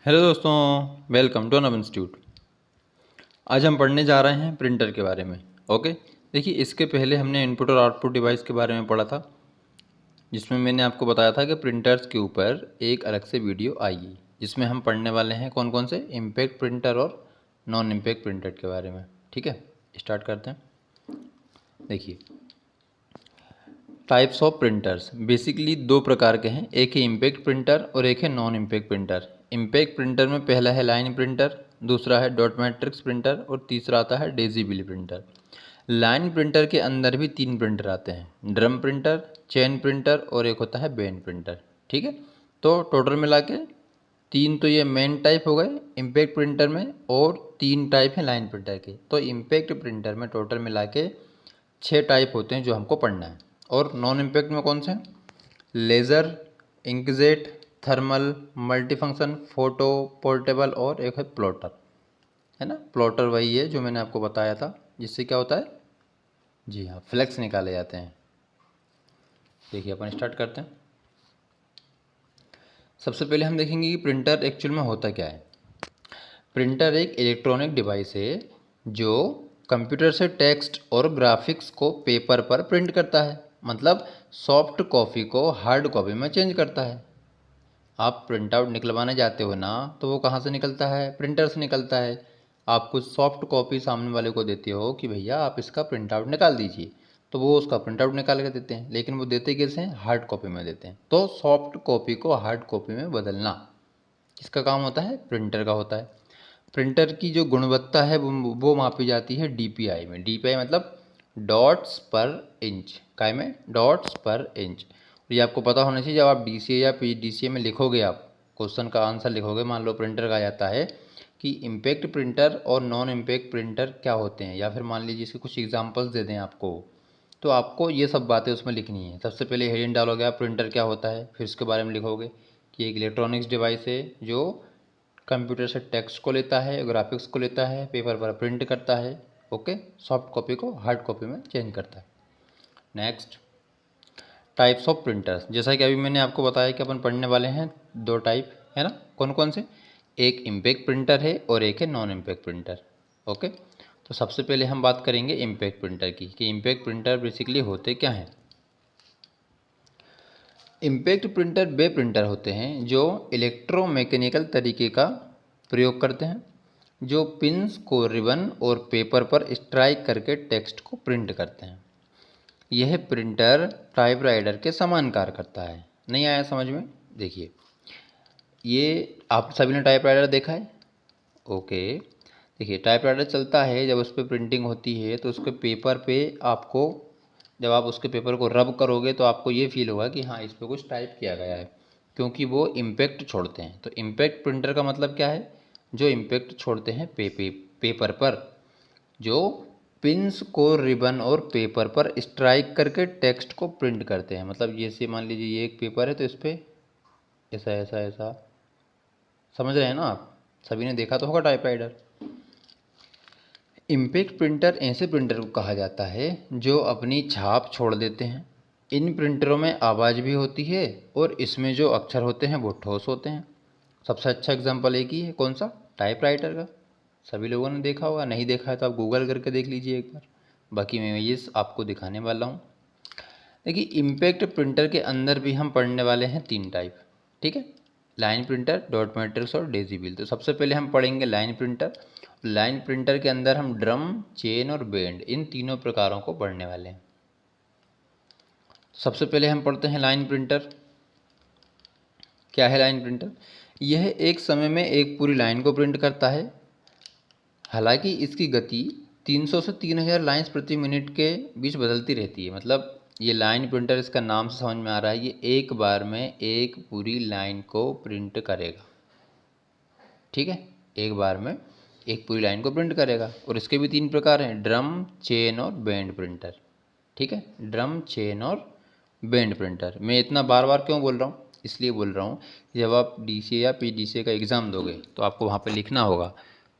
Hello दोस्तों, welcome to Anab institute. आज हम पढ़ने जा रहे हैं प्रिंटर के बारे में। ओके, देखिए इसके पहले हमने इनपुट और आउटपुट डिवाइस के बारे में पढ़ा था, जिसमें मैंने आपको बताया था कि प्रिंटर्स के ऊपर एक अलग से वीडियो आएगी, जिसमें हम पढ़ने वाले हैं कौन कौन से इम्पैक्ट प्रिंटर और नॉन इम्पैक्ट प्रिंटर के बारे में। ठीक है, स्टार्ट करते हैं। देखिए, टाइप्स ऑफ प्रिंटर्स बेसिकली दो प्रकार के हैं, एक है इम्पैक्ट प्रिंटर और एक है non impact printer. Impact printer में पहला है लाइन प्रिंटर, दूसरा है डॉट मैट्रिक्स प्रिंटर और तीसरा आता है डेजी बिली प्रिंटर। लाइन प्रिंटर के अंदर भी तीन प्रिंटर आते हैं, ड्रम प्रिंटर, चेन प्रिंटर और एक होता है बेन प्रिंटर। ठीक है, तो टोटल मिला के तीन तो ये मेन टाइप हो गए इम्पैक्ट प्रिंटर में, और तीन टाइप हैं लाइन प्रिंटर के। तो इम्पैक्ट प्रिंटर में टोटल मिला के 6 टाइप होते हैं जो हमको पढ़ना है। और नॉन इम्पैक्ट में कौन से हैं? Laser, inkjet, thermal, multifunction, photo, portable और एक है प्लॉटर। है ना, प्लॉटर वही है जो मैंने आपको बताया था, जिससे क्या होता है, जी हाँ, फ्लैक्स निकाले जाते हैं। देखिए अपन स्टार्ट करते हैं। सबसे पहले हम देखेंगे कि प्रिंटर एक्चुअल में होता क्या है। प्रिंटर एक इलेक्ट्रॉनिक डिवाइस है जो कंप्यूटर से टेक्स्ट और ग्राफिक्स को पेपर पर प्रिंट करता है, मतलब सॉफ्ट कॉपी को हार्ड कॉपी में चेंज करता है। आप प्रिंट आउट निकलवाने जाते हो ना, तो वो कहाँ से निकलता है? प्रिंटर से निकलता है। आप कुछ सॉफ्ट कॉपी सामने वाले को देते हो कि भैया आप इसका प्रिंट आउट निकाल दीजिए, तो वो उसका प्रिंट आउट निकाल के देते हैं, लेकिन वो देते कैसे हैं? हार्ड कॉपी में देते हैं। तो सॉफ्ट कॉपी को हार्ड कॉपी में बदलना किसका काम होता है? प्रिंटर का होता है। प्रिंटर की जो गुणवत्ता है वो मापी जाती है डीपीआई में। डीपीआई मतलब डॉट्स पर इंच। काय में? डॉट्स पर इंच। ये आपको पता होना चाहिए। जब आप डीसीए या पीडीसीए में लिखोगे, आप क्वेश्चन का आंसर लिखोगे, मान लो प्रिंटर का जाता है कि इम्पैक्ट प्रिंटर और नॉन इम्पैक्ट प्रिंटर क्या होते हैं, या फिर मान लीजिए इसके कुछ एग्जांपल्स दे दें आपको, तो आपको ये सब बातें उसमें लिखनी है। सबसे पहले हेडिंग डालोगे आप प्रिंटर क्या होता है, फिर उसके बारे में लिखोगे कि एक इलेक्ट्रॉनिक्स डिवाइस है जो कंप्यूटर से टेक्स्ट को लेता है, ग्राफिक्स को लेता है, पेपर पर प्रिंट करता है। ओके, सॉफ्ट कॉपी को हार्ड कॉपी में चेंज करता है। Next, types of printers. जैसा कि अभी मैंने आपको बताया कि अपन पढ़ने वाले हैं दो टाइप, है ना, कौन कौन से? एक इम्पैक्ट प्रिंटर है और एक है नॉन इम्पैक्ट प्रिंटर। ओके, तो सबसे पहले हम बात करेंगे इम्पैक्ट प्रिंटर की, कि इम्पैक्ट प्रिंटर बेसिकली होते क्या हैं। इम्पैक्ट प्रिंटर वे प्रिंटर होते हैं जो इलेक्ट्रोमैकेनिकल तरीके का प्रयोग करते हैं, जो पिन्स को रिबन और पेपर पर स्ट्राइक करके टेक्स्ट को प्रिंट करते हैं। यह प्रिंटर टाइपराइटर के समान कार्य करता है। नहीं आया समझ में? देखिए, ये आप सभी ने टाइपराइटर देखा है। ओके, देखिए टाइपराइटर चलता है, जब उस पर प्रिंटिंग होती है तो उसके पेपर पे आपको, जब आप उसके पेपर को रब करोगे तो आपको ये फील होगा कि हाँ, इस पर कुछ टाइप किया गया है, क्योंकि वो इम्पैक्ट छोड़ते हैं। तो इम्पैक्ट प्रिंटर का मतलब क्या है? जो इम्पैक्ट छोड़ते हैं पेपर पर, जो पिंस को रिबन और पेपर पर स्ट्राइक करके टेक्स्ट को प्रिंट करते हैं। मतलब जैसे मान लीजिए ये एक पेपर है, तो इस पर ऐसा ऐसा ऐसा, समझ रहे हैं ना आप? सभी ने देखा तो होगा टाइपराइटर। इम्पैक्ट प्रिंटर ऐसे प्रिंटर को कहा जाता है जो अपनी छाप छोड़ देते हैं। इन प्रिंटरों में आवाज़ भी होती है और इसमें जो अक्षर होते हैं वो ठोस होते हैं। सबसे अच्छा एग्जांपल एक ही है, कौन सा? टाइपराइटर का। सभी लोगों ने देखा होगा, नहीं देखा है तो आप गूगल करके देख लीजिए एक बार। बाकी मैं ये आपको दिखाने वाला हूँ। देखिए, इम्पैक्ट प्रिंटर के अंदर भी हम पढ़ने वाले हैं तीन टाइप। ठीक है, लाइन प्रिंटर, डॉट मैट्रिक्स और डेजी बिल। तो सबसे पहले हम पढ़ेंगे लाइन प्रिंटर। लाइन प्रिंटर के अंदर हम ड्रम, चेन और बेंड, इन तीनों प्रकारों को पढ़ने वाले हैं। सबसे पहले हम पढ़ते हैं लाइन प्रिंटर। क्या है लाइन प्रिंटर? यह एक समय में एक पूरी लाइन को प्रिंट करता है। हालांकि इसकी गति 300 से 3000 लाइन्स प्रति मिनट के बीच बदलती रहती है। मतलब ये लाइन प्रिंटर, इसका नाम से समझ में आ रहा है, ये एक बार में एक पूरी लाइन को प्रिंट करेगा। ठीक है, एक बार में एक पूरी लाइन को प्रिंट करेगा। और इसके भी तीन प्रकार हैं, ड्रम, चेन और बेंड प्रिंटर। ठीक है, ड्रम, चेन और बेंड प्रिंटर। मैं इतना बार बार क्यों बोल रहा हूँ? इसलिए बोल रहा हूँ, जब आप डीसीए या पीडीसीए का एग्ज़ाम दोगे तो आपको वहाँ पे लिखना होगा,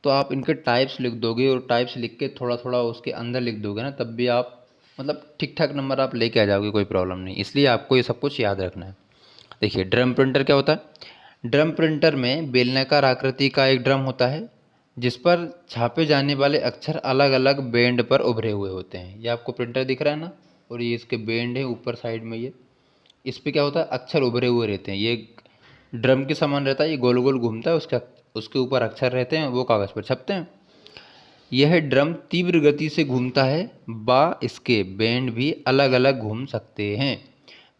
तो आप इनके टाइप्स लिख दोगे, और टाइप्स लिख के थोड़ा थोड़ा उसके अंदर लिख दोगे ना, तब भी आप मतलब ठीक ठाक नंबर आप लेके आ जाओगे, कोई प्रॉब्लम नहीं। इसलिए आपको ये सब कुछ याद रखना है। देखिए, ड्रम प्रिंटर क्या होता है? ड्रम प्रिंटर में बेलनाकार आकृति का एक ड्रम होता है जिस पर छापे जाने वाले अक्षर अलग अलग बेंड पर उभरे हुए होते हैं। ये आपको प्रिंटर दिख रहा है ना, और ये इसके बेंड है ऊपर साइड में। ये इस पे क्या होता है, अक्षर उभरे हुए रहते हैं। ये ड्रम के समान रहता है, ये गोल गोल घूमता है, उसके ऊपर अक्षर रहते हैं, वो कागज़ पर छपते हैं। यह ड्रम तीव्र गति से घूमता है, इसके बेंड भी अलग अलग घूम सकते हैं।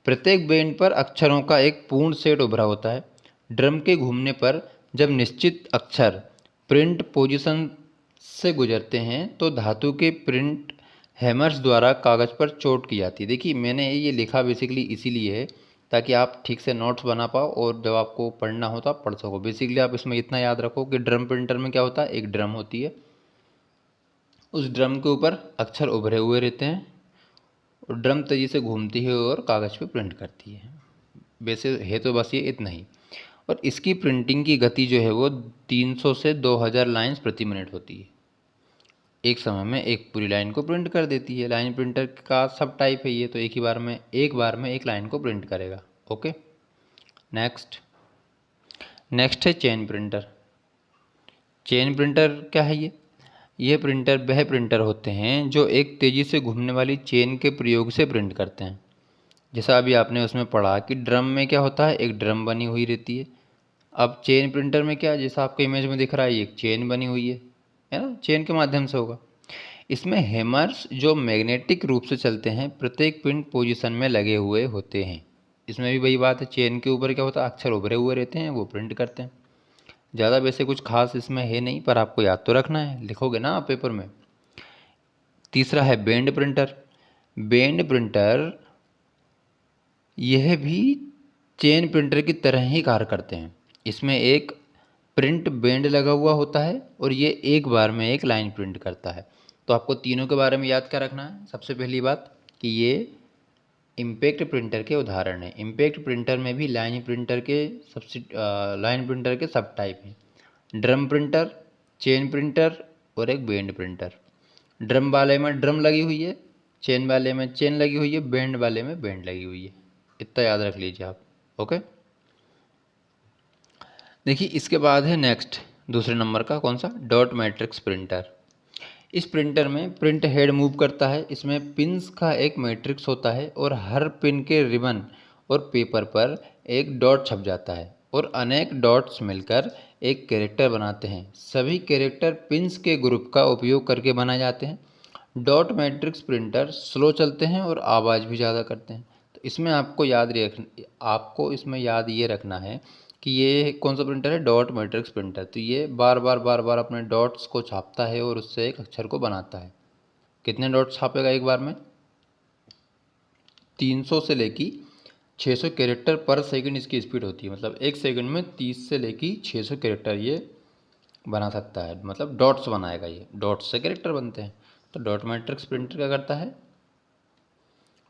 प्रत्येक बेंड पर अक्षरों का एक पूर्ण सेट उभरा होता है। ड्रम के घूमने पर जब निश्चित अक्षर प्रिंट पोजीशन से गुजरते हैं तो धातु के प्रिंट हैमर्स द्वारा कागज़ पर चोट की जाती है। देखिए मैंने ये लिखा बेसिकली इसीलिए है ताकि आप ठीक से नोट्स बना पाओ और जब आपको पढ़ना हो तो आप पढ़ सको। बेसिकली आप इसमें इतना याद रखो कि ड्रम प्रिंटर में क्या होता है, एक ड्रम होती है, उस ड्रम के ऊपर अक्षर उभरे हुए रहते हैं और ड्रम तेज़ी से घूमती है और कागज़ पे प्रिंट करती है। वैसे है तो बस ये इतना ही। और इसकी प्रिंटिंग की गति जो है वो 300 से 2000 लाइन्स प्रति मिनट होती है। एक समय में एक पूरी लाइन को प्रिंट कर देती है। लाइन प्रिंटर का सब टाइप है ये, तो एक बार में एक लाइन को प्रिंट करेगा। ओके, नेक्स्ट है चेन प्रिंटर। चेन प्रिंटर क्या है ये प्रिंटर वह प्रिंटर होते हैं जो एक तेज़ी से घूमने वाली चेन के प्रयोग से प्रिंट करते हैं। जैसा अभी आपने उसमें पढ़ा कि ड्रम में क्या होता है, एक ड्रम बनी हुई रहती है। अब चेन प्रिंटर में क्या, जैसा आपको इमेज में दिख रहा है, एक चेन बनी हुई है ना, चेन के माध्यम से होगा। इसमें हैमर्स जो मैग्नेटिक रूप से चलते हैं प्रत्येक प्रिंट पोजीशन में लगे हुए होते हैं। इसमें भी वही बात है, चेन के ऊपर क्या होता है, अक्षर उभरे हुए रहते हैं, वो प्रिंट करते हैं। ज़्यादा वैसे कुछ खास इसमें है नहीं, पर आपको याद तो रखना है, लिखोगे ना आप पेपर में। तीसरा है बेंड प्रिंटर। बेंड प्रिंटर यह भी चेन प्रिंटर की तरह ही कार्य करते हैं। इसमें एक प्रिंट बेंड लगा हुआ होता है और ये एक बार में एक लाइन प्रिंट करता है। तो आपको तीनों के बारे में याद क्या रखना है। सबसे पहली बात कि ये इम्पैक्ट प्रिंटर के उदाहरण हैं। इम्पैक्ट प्रिंटर में भी लाइन प्रिंटर के सब टाइप हैं, ड्रम प्रिंटर, चेन प्रिंटर और एक बेंड प्रिंटर। ड्रम वाले में ड्रम लगी हुई है, चेन वाले में चेन लगी हुई है, बेंड वाले में बेंड लगी हुई है। इतना याद रख लीजिए आप। ओके, देखिए इसके बाद है नेक्स्ट दूसरे नंबर का कौन सा, डॉट मैट्रिक्स प्रिंटर। इस प्रिंटर में प्रिंट हेड मूव करता है। इसमें पिन्स का एक मैट्रिक्स होता है और हर पिन के रिबन और पेपर पर एक डॉट छप जाता है और अनेक डॉट्स मिलकर एक कैरेक्टर बनाते हैं। सभी कैरेक्टर पिन्स के ग्रुप का उपयोग करके बनाए जाते हैं। डॉट मैट्रिक्स प्रिंटर स्लो चलते हैं और आवाज़ भी ज़्यादा करते हैं। तो इसमें आपको इसमें याद ये रखना है कि ये कौन सा प्रिंटर है, डॉट मैट्रिक्स प्रिंटर। तो ये बार बार अपने डॉट्स को छापता है और उससे एक अक्षर को बनाता है। कितने डॉट्स छापेगा एक बार में, 300 से लेकर 600 कैरेक्टर पर सेकंड इसकी स्पीड होती है। मतलब एक सेकंड में 30 से लेकर 600 कैरेक्टर ये बना सकता है। मतलब डॉट्स बनाएगा, ये डॉट्स से कैरेक्टर बनते हैं। तो डॉट मैट्रिक्स प्रिंटर क्या करता है,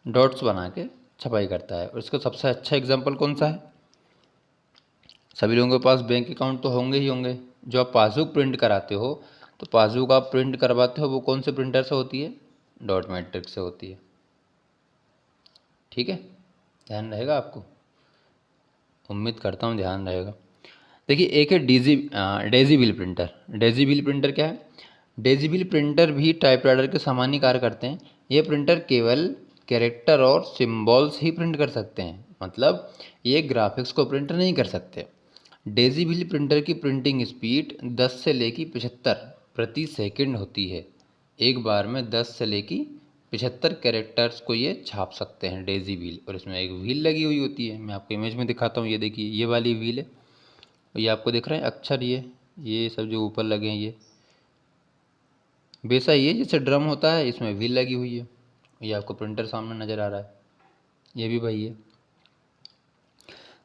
डॉट्स बना के छपाई करता है। और इसका सबसे अच्छा एग्जाम्पल कौन सा है, सभी लोगों के पास बैंक अकाउंट तो होंगे ही होंगे। जो आप पासबुक प्रिंट कराते हो, तो पासबुक आप प्रिंट करवाते हो वो कौन से प्रिंटर से होती है, डॉट मैट्रिक्स से होती है। ठीक है, ध्यान रहेगा आपको, उम्मीद करता हूँ ध्यान रहेगा। देखिए एक है डेजीबिल प्रिंटर। डेजीबिल प्रिंटर क्या है, डेजीबिल प्रिंटर भी टाइपराइटर के समान ही कार्य करते हैं। ये प्रिंटर केवल कैरेक्टर और सिम्बॉल्स ही प्रिंट कर सकते हैं, मतलब ये ग्राफिक्स को प्रिंट नहीं कर सकते। डेजीबिल प्रिंटर की प्रिंटिंग स्पीड 10 से लेकर 75 प्रति सेकंड होती है। एक बार में 10 से लेकर 75 कैरेक्टर्स को ये छाप सकते हैं डेजीबिल। और इसमें एक व्हील लगी हुई होती है, मैं आपको इमेज में दिखाता हूँ। ये देखिए ये वाली व्हील है, ये आपको दिख रहे हैं अक्षर, ये सब जो ऊपर लगे हैं ये वैसा ही है जैसे ड्रम होता है, इसमें व्हील लगी हुई है। ये आपको प्रिंटर सामने नज़र आ रहा है, ये भी वही है।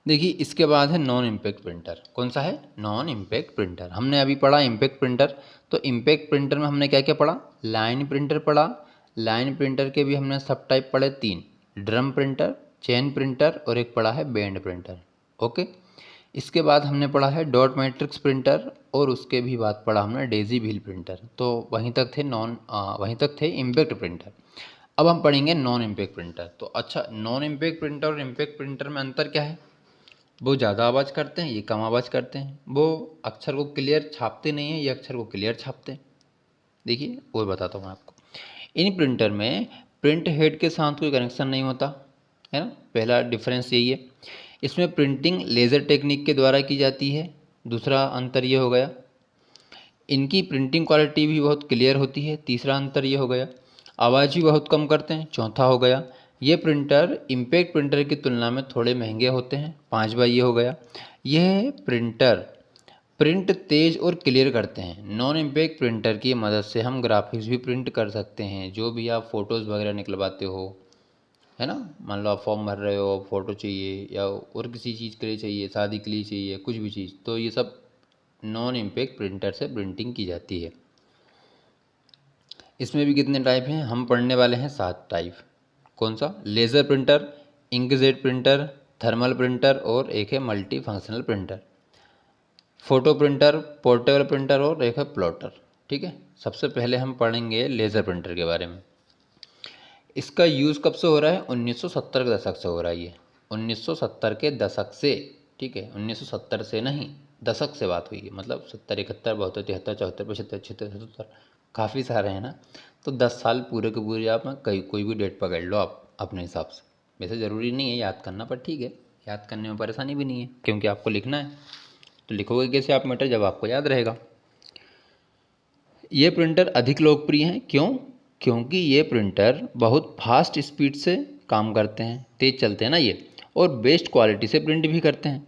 देखिए इसके बाद है नॉन इम्पैक्ट प्रिंटर। कौन सा है, नॉन इम्पैक्ट प्रिंटर। हमने अभी पढ़ा इम्पैक्ट प्रिंटर, तो इम्पैक्ट प्रिंटर में हमने क्या क्या पढ़ा, लाइन प्रिंटर पढ़ा। लाइन प्रिंटर के भी हमने सब टाइप पढ़े, 3, ड्रम प्रिंटर, चेन प्रिंटर और एक पढ़ा है बेंड प्रिंटर। ओके, इसके बाद हमने पढ़ा है डॉट मैट्रिक्स प्रिंटर और उसके भी बाद पढ़ा हमने डेजीबिल प्रिंटर। तो वहीं तक थे इम्पैक्ट प्रिंटर। अब हम पढ़ेंगे नॉन इम्पैक्ट प्रिंटर। तो अच्छा, नॉन इम्पैक्ट प्रिंटर और इम्पैक्ट प्रिंटर में अंतर क्या है। वो ज़्यादा आवाज़ करते हैं, ये कम आवाज़ करते हैं। वो अक्षर को क्लियर छापते नहीं हैं, ये अक्षर को क्लियर छापते हैं। देखिए और बताता हूँ मैं आपको। इन प्रिंटर में प्रिंट हेड के साथ कोई कनेक्शन नहीं होता है ना, पहला डिफरेंस यही है। इसमें प्रिंटिंग लेज़र टेक्निक के द्वारा की जाती है, दूसरा अंतर ये हो गया। इनकी प्रिंटिंग क्वालिटी भी बहुत क्लियर होती है, तीसरा अंतर ये हो गया। आवाज़ भी बहुत कम करते हैं, चौथा हो गया। ये प्रिंटर इम्पैक्ट प्रिंटर की तुलना में थोड़े महंगे होते हैं, पाँचवा ये हो गया। यह प्रिंटर प्रिंट तेज और क्लियर करते हैं। नॉन इम्पैक्ट प्रिंटर की मदद से हम ग्राफिक्स भी प्रिंट कर सकते हैं, जो भी आप फ़ोटोज़ वगैरह निकलवाते हो, है ना। मान लो आप फॉर्म भर रहे हो, फ़ोटो चाहिए या और किसी चीज़ के लिए चाहिए, शादी के लिए चाहिए, कुछ भी चीज़, तो ये सब नॉन इम्पैक्ट प्रिंटर से प्रिंटिंग की जाती है। इसमें भी कितने टाइप हैं, हम पढ़ने वाले हैं 7 टाइप। कौन सा? Laser printer, inkjet printer, thermal printer और एक है multi functional printer. Photo printer, portable printer और एक है प्लॉटर। ठीक है, सबसे पहले हम पढ़ेंगे लेज़र प्रिंटर के बारे में। इसका यूज़ कब से हो रहा है? 1970 के दशक से हो रहा है ये, 1970 के दशक से। ठीक है, 1970 से नहीं, दशक से बात हुई है, मतलब 70, 71, 72, 73, 74, 75, 76, 77, काफ़ी सारे हैं ना। तो 10 साल पूरे के पूरे आप कोई भी डेट पकड़ लो आप अपने हिसाब से। वैसे ज़रूरी नहीं है याद करना, पर ठीक है, याद करने में परेशानी भी नहीं है, क्योंकि आपको लिखना है। तो लिखोगे कैसे आप मैटर, जब आपको याद रहेगा। ये प्रिंटर अधिक लोकप्रिय हैं, क्यों? क्योंकि ये प्रिंटर बहुत फास्ट स्पीड से काम करते हैं, तेज़ चलते हैं ना ये, और बेस्ट क्वालिटी से प्रिंट भी करते हैं।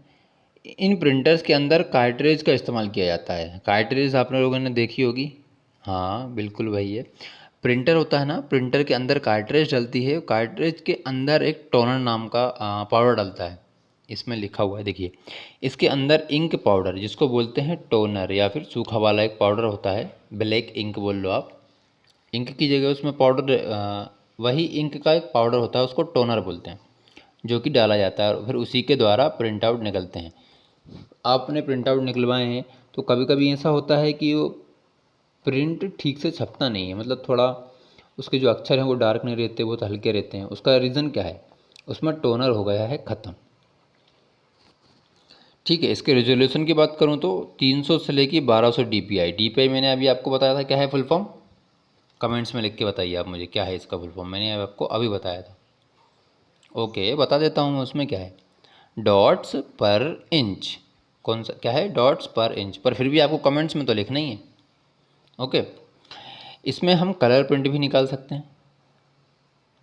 इन प्रिंटर्स के अंदर कार्ट्रिज का इस्तेमाल किया जाता है। कार्ट्रिज आप लोगों ने देखी होगी, हाँ बिल्कुल वही है। प्रिंटर होता है ना, प्रिंटर के अंदर कार्ट्रिज डलती है, कार्ट्रिज के अंदर एक टोनर नाम का पाउडर डलता है। इसमें लिखा हुआ है, देखिए, इसके अंदर इंक पाउडर, जिसको बोलते हैं टोनर, या फिर सूखा वाला एक पाउडर होता है, ब्लैक इंक बोल लो आप। इंक की जगह उसमें पाउडर, वही इंक का एक पाउडर होता है, उसको टोनर बोलते हैं, जो कि डाला जाता है और फिर उसी के द्वारा प्रिंट आउट निकलते हैं। आपने प्रिंट आउट निकलवाए हैं तो कभी कभी ऐसा होता है कि वो प्रिंट ठीक से छपता नहीं है, मतलब थोड़ा उसके जो अक्षर हैं वो डार्क नहीं रहते, बहुत हल्के रहते हैं। उसका रीज़न क्या है? उसमें टोनर हो गया है ख़त्म। ठीक है, इसके रेजोल्यूशन की बात करूँ तो 300 से लेके 1200 DPI। DPI मैंने अभी आपको बताया था, क्या है फुल फॉर्म? कमेंट्स में लिख के बताइए आप मुझे, क्या है इसका फुल फॉर्म, मैंने आपको अभी बताया था। ओके, बता देता हूँ मैं, उसमें क्या है, डॉट्स पर इंच। कौन सा, क्या है? डॉट्स पर इंच, पर फिर भी आपको कमेंट्स में तो लिखना ही है। ओके, इसमें हम कलर प्रिंट भी निकाल सकते हैं,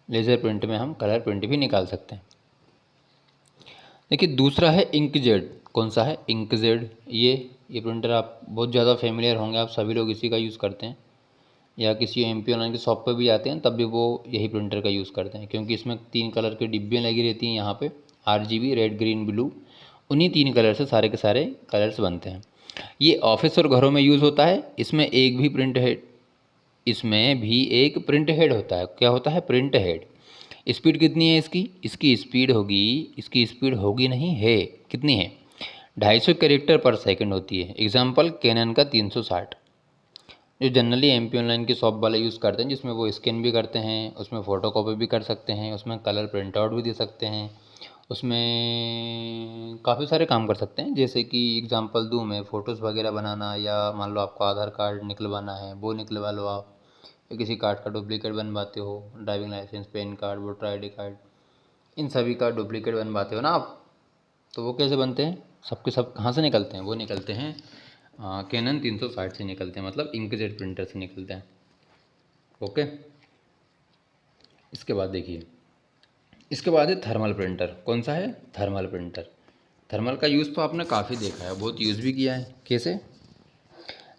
लेज़र प्रिंट में हम कलर प्रिंट भी निकाल सकते हैं। देखिए, दूसरा है इंकजेट। कौन सा है? इंकजेट। ये प्रिंटर आप बहुत ज़्यादा फेमिलियर होंगे, आप सभी लोग इसी का यूज़ करते हैं, या किसी MP ऑनलाइन की शॉप पर भी आते हैं तब भी वो यही प्रिंटर का यूज़ करते हैं, क्योंकि इसमें 3 कलर की डिब्बियाँ लगी रहती हैं यहाँ पे, RGB, रेड, ग्रीन, ब्लू। उन्हीं 3 कलर से सारे के सारे कलर्स बनते हैं। ये ऑफिस और घरों में यूज़ होता है। इसमें एक प्रिंट हेड होता है। क्या होता है? Print head. स्पीड कितनी है इसकी? इसकी स्पीड होगी नहीं है, कितनी है? 250 कैरेक्टर पर सेकंड होती है। एग्जाम्पल, कैनन का 360, जो जनरली MP ऑनलाइन की शॉप वाले यूज़ करते हैं, जिसमें वो स्कैन भी करते हैं, उसमें फ़ोटो कॉपी भी कर सकते हैं, उसमें कलर प्रिंट आउट भी दे सकते हैं, उसमें काफ़ी सारे काम कर सकते हैं। जैसे कि एग्जांपल दूँ मैं, फ़ोटोज़ वगैरह बनाना, या मान लो आपको आधार कार्ड निकलवाना है, वो निकलवा लो आप, या किसी कार्ड का डुप्लीकेट बनवाते हो, driving licence, PAN card, voter ID card, इन सभी का डुप्लीकेट बनवाते हो ना आप, तो वो कैसे बनते हैं? सबके सब कहाँ से निकलते हैं? वो निकलते हैं कैनन 360 से निकलते हैं, मतलब इंकजेट प्रिंटर से निकलते हैं। ओके, इसके बाद देखिए, इसके बाद है थर्मल प्रिंटर। कौन सा है? Thermal printer. थर्मल का यूज़ तो आपने काफ़ी देखा है, बहुत यूज़ भी किया है। कैसे?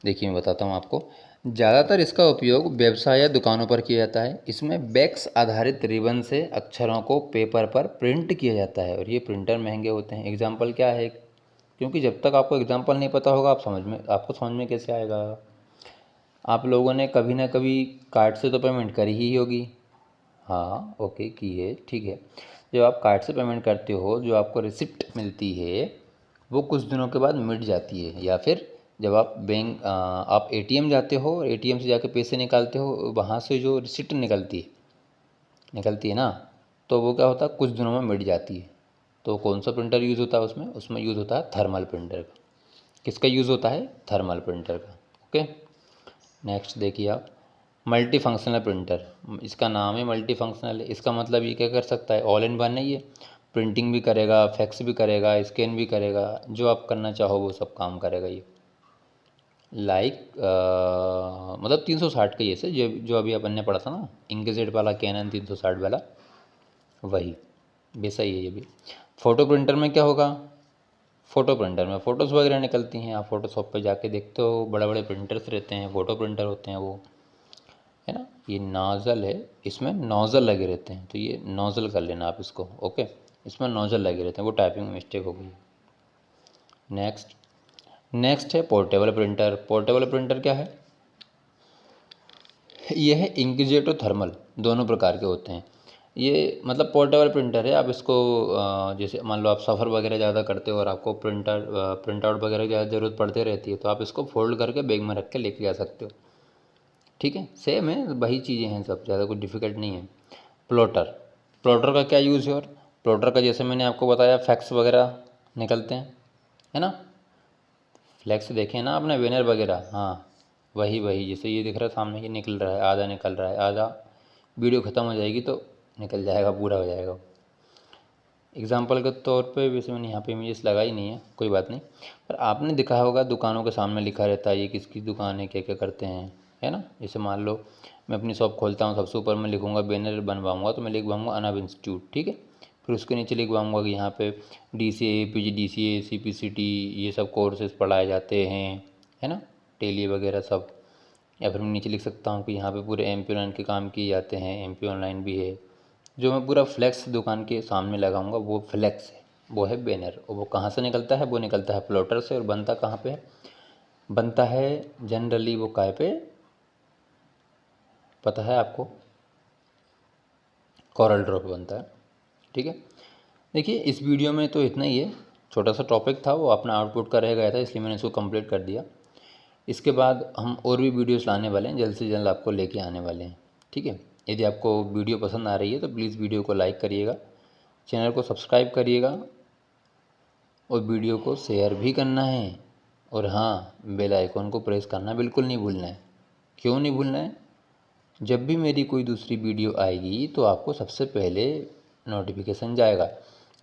देखिए मैं बताता हूँ आपको। ज़्यादातर इसका उपयोग व्यवसाय या दुकानों पर किया जाता है। इसमें वैक्स आधारित रिबन से अक्षरों को पेपर पर प्रिंट किया जाता है, और ये प्रिंटर महंगे होते हैं। एग्जाम्पल क्या है? क्योंकि जब तक आपको एग्जाम्पल नहीं पता होगा, आपको समझ में कैसे आएगा? आप लोगों ने कभी ना कभी कार्ड से तो पेमेंट करी ही होगी। हाँ, ओके, की है, ठीक है। जब आप कार्ड से पेमेंट करते हो, जो आपको रिसिप्ट मिलती है वो कुछ दिनों के बाद मिट जाती है, या फिर जब आप ATM जाते हो, ATM से जाके पैसे निकालते हो, वहाँ से जो रिसिप्ट निकलती है ना, तो वो क्या होता है, कुछ दिनों में मिट जाती है। तो कौन सा प्रिंटर यूज़ होता है उसमें? उसमें यूज़ होता है थर्मल प्रिंटर का। किसका यूज़ होता है? थर्मल प्रिंटर का। ओके, नेक्स्ट देखिए आप, मल्टी फंक्शनल प्रिंटर। इसका नाम है मल्टी फंक्शनल। इसका मतलब ये क्या कर सकता है? ऑल इन वन है ये। प्रिंटिंग भी करेगा, फैक्स भी करेगा, स्कैन भी करेगा, जो आप करना चाहो वो सब काम करेगा ये। मतलब 360 का ये से जो अभी अपन ने पढ़ा था ना, इंकजेट वाला कैनन 360 वाला, वही वैसा ही है ये भी। फ़ोटो प्रिंटर में क्या होगा? फ़ोटो प्रिंटर में फ़ोटोज़ वगैरह निकलती हैं। आप फ़ोटोशॉप पे जाके देखते हो, बड़े बड़े प्रिंटर्स रहते हैं, फ़ोटो प्रिंटर होते हैं वो, है ना। ये नोज़ल है, इसमें नोज़ल लगे रहते हैं, तो ये नोज़ल कर लेना आप इसको। ओके, इसमें नोज़ल लगे रहते हैं, वो टाइपिंग में मिस्टेक हो गई। नेक्स्ट है पोर्टेबल प्रिंटर। पोर्टेबल प्रिंटर क्या है? ये है इंकजेट और थर्मल, दोनों प्रकार के होते हैं ये। मतलब पोर्टेबल प्रिंटर है, आप इसको जैसे मान लो आप सफ़र वगैरह ज़्यादा करते हो और आपको प्रिंट आउट वगैरह की ज़्यादा ज़रूरत पड़ती रहती है, तो आप इसको फोल्ड करके बैग में रख के लेके जा सकते हो। ठीक है, सेम है, वही चीज़ें हैं सब, ज़्यादा कुछ डिफ़िकल्ट नहीं है। प्लॉटर, प्लॉटर का क्या यूज़ है? और प्लॉटर का जैसे मैंने आपको बताया, फैक्स वगैरह निकलते हैं, है ना। फ्लैक्स देखे ना आपने, बैनर वगैरह, हाँ वही वही। जैसे ये दिख रहा है सामने, ये निकल रहा है, आधा निकल रहा है, आधा वीडियो ख़त्म हो जाएगी तो निकल जाएगा, पूरा हो जाएगा। एग्जाम्पल के तौर पे वैसे मैंने यहाँ पे इमेजेस लगाई नहीं है, कोई बात नहीं, पर आपने दिखा होगा दुकानों के सामने लिखा रहता है ये किसकी दुकान है, क्या क्या करते हैं, है ना। जैसे मान लो मैं अपनी शॉप खोलता हूँ, सबसे ऊपर मैं लिखूँगा, बैनर बनवाऊँगा तो मैं लिखवाऊँगा अनब इंस्टीट्यूट, ठीक है। फिर उसके नीचे लिखवाऊँगा कि यहाँ पे DCA, PGDCA, CPCT, ये सब कोर्सेज पढ़ाए जाते हैं, है ना, टेली वगैरह सब। या फिर मैं नीचे लिख सकता हूँ कि यहाँ पे पूरे MP ऑनलाइन के काम किए जाते हैं, MP ऑनलाइन भी है। जो मैं पूरा फ्लैक्स दुकान के सामने लगाऊंगा वो फ्लैक्स है, वो है बैनर। और वो कहाँ से निकलता है? वो निकलता है प्लॉटर से। और बनता कहाँ पे है? बनता है जनरली वो काय पे, पता है आपको? कॉरल ड्रॉ पे बनता है, ठीक है। देखिए इस वीडियो में तो इतना ही है, छोटा सा टॉपिक था, वो अपना आउटपुट का रह गया था, इसलिए मैंने इसको कंप्लीट कर दिया। इसके बाद हम और भी वीडियोस लाने वाले हैं, जल्द से जल्द आपको लेके आने वाले हैं, ठीक है। यदि आपको वीडियो पसंद आ रही है तो प्लीज़ वीडियो को लाइक करिएगा, चैनल को सब्सक्राइब करिएगा, और वीडियो को शेयर भी करना है। और हाँ, बेल आइकॉन को प्रेस करना बिल्कुल नहीं भूलना है। क्यों नहीं भूलना है? जब भी मेरी कोई दूसरी वीडियो आएगी तो आपको सबसे पहले नोटिफिकेशन जाएगा।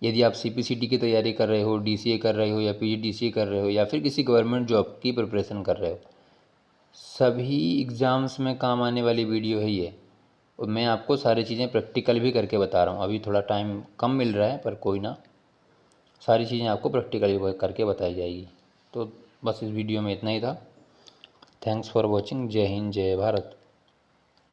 यदि आप CPCT की तैयारी कर रहे हो, DCA कर रहे हो, या PGDCA कर रहे हो, या फिर किसी गवर्नमेंट जॉब की प्रिपरेशन कर रहे हो, सभी एग्ज़ाम्स में काम आने वाली वीडियो है ये। और मैं आपको सारी चीज़ें प्रैक्टिकल भी करके बता रहा हूँ। अभी थोड़ा टाइम कम मिल रहा है, पर कोई ना, सारी चीज़ें आपको प्रैक्टिकली करके बताई जाएगी। तो बस इस वीडियो में इतना ही था। Thanks for watching. जय हिंद, जय भारत।